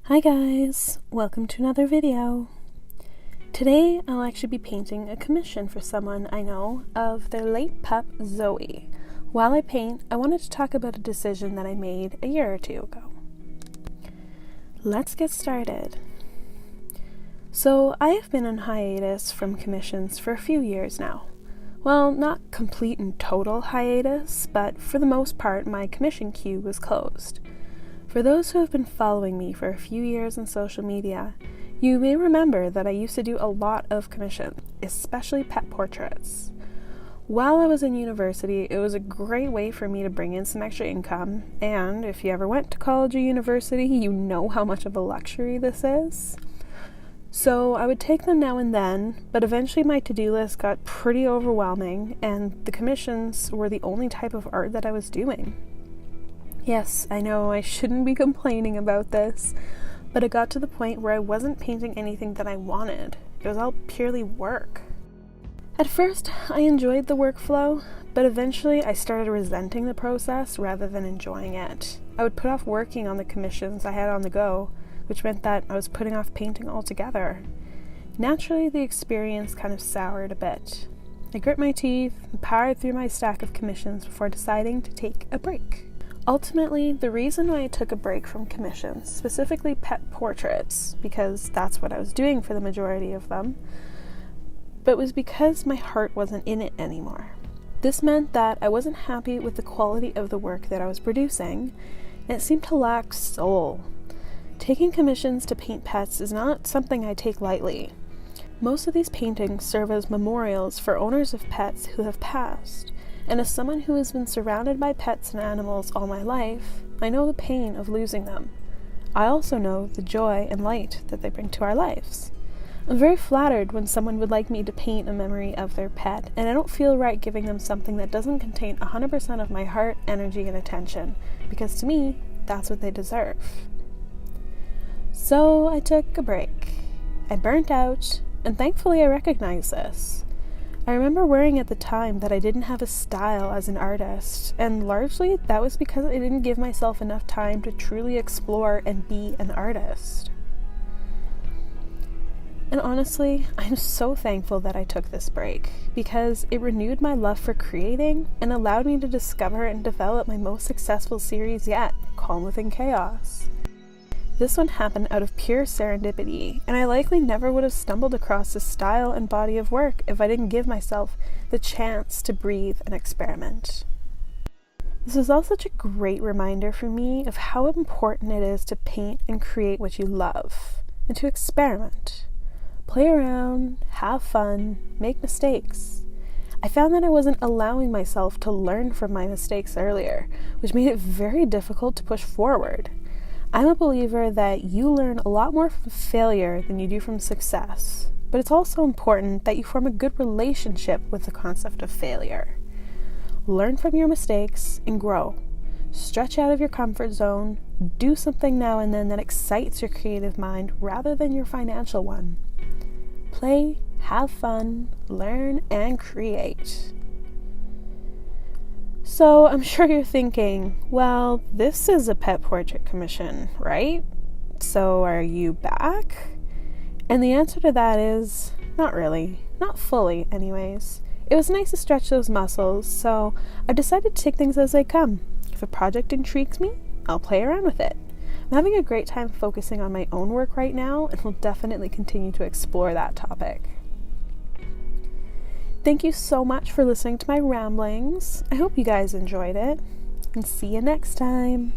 Hi guys, welcome to another video. Today I'll actually be painting a commission for someone I know of their late pup Zoe. While I paint, I wanted to talk about a decision that I made a year or two ago. Let's get started. So I have been on hiatus from commissions for a few years now. Well, not complete and total hiatus, but for the most part my commission queue was closed. For those who have been following me for a few years on social media, you may remember that I used to do a lot of commissions, especially pet portraits. While I was in university, it was a great way for me to bring in some extra income, and if you ever went to college or university, you know how much of a luxury this is. So I would take them now and then, but eventually my to-do list got pretty overwhelming, and the commissions were the only type of art that I was doing. Yes, I know I shouldn't be complaining about this, but it got to the point where I wasn't painting anything that I wanted. It was all purely work. At first, I enjoyed the workflow, but eventually I started resenting the process rather than enjoying it. I would put off working on the commissions I had on the go, which meant that I was putting off painting altogether. Naturally, the experience kind of soured a bit. I grit my teeth and powered through my stack of commissions before deciding to take a break. Ultimately, the reason why I took a break from commissions, specifically pet portraits, because that's what I was doing for the majority of them, but was because my heart wasn't in it anymore. This meant that I wasn't happy with the quality of the work that I was producing, and it seemed to lack soul. Taking commissions to paint pets is not something I take lightly. Most of these paintings serve as memorials for owners of pets who have passed. And as someone who has been surrounded by pets and animals all my life, I know the pain of losing them. I also know the joy and light that they bring to our lives. I'm very flattered when someone would like me to paint a memory of their pet, and I don't feel right giving them something that doesn't contain 100% of my heart, energy, and attention, because to me, that's what they deserve. So I took a break. I burnt out, and thankfully I recognize this. I remember worrying at the time that I didn't have a style as an artist, and largely that was because I didn't give myself enough time to truly explore and be an artist. And honestly, I'm so thankful that I took this break, because it renewed my love for creating and allowed me to discover and develop my most successful series yet, Calm Within Chaos. This one happened out of pure serendipity, and I likely never would have stumbled across this style and body of work if I didn't give myself the chance to breathe and experiment. This was all such a great reminder for me of how important it is to paint and create what you love, and to experiment. Play around, have fun, make mistakes. I found that I wasn't allowing myself to learn from my mistakes earlier, which made it very difficult to push forward. I'm a believer that you learn a lot more from failure than you do from success, but it's also important that you form a good relationship with the concept of failure. Learn from your mistakes and grow. Stretch out of your comfort zone, do something now and then that excites your creative mind rather than your financial one. Play, have fun, learn, and create. So I'm sure you're thinking, well, this is a pet portrait commission, right? So are you back? And the answer to that is, not really. Not fully, anyways. It was nice to stretch those muscles, so I decided to take things as they come. If a project intrigues me, I'll play around with it. I'm having a great time focusing on my own work right now, and will definitely continue to explore that topic. Thank you so much for listening to my ramblings. I hope you guys enjoyed it, and see you next time.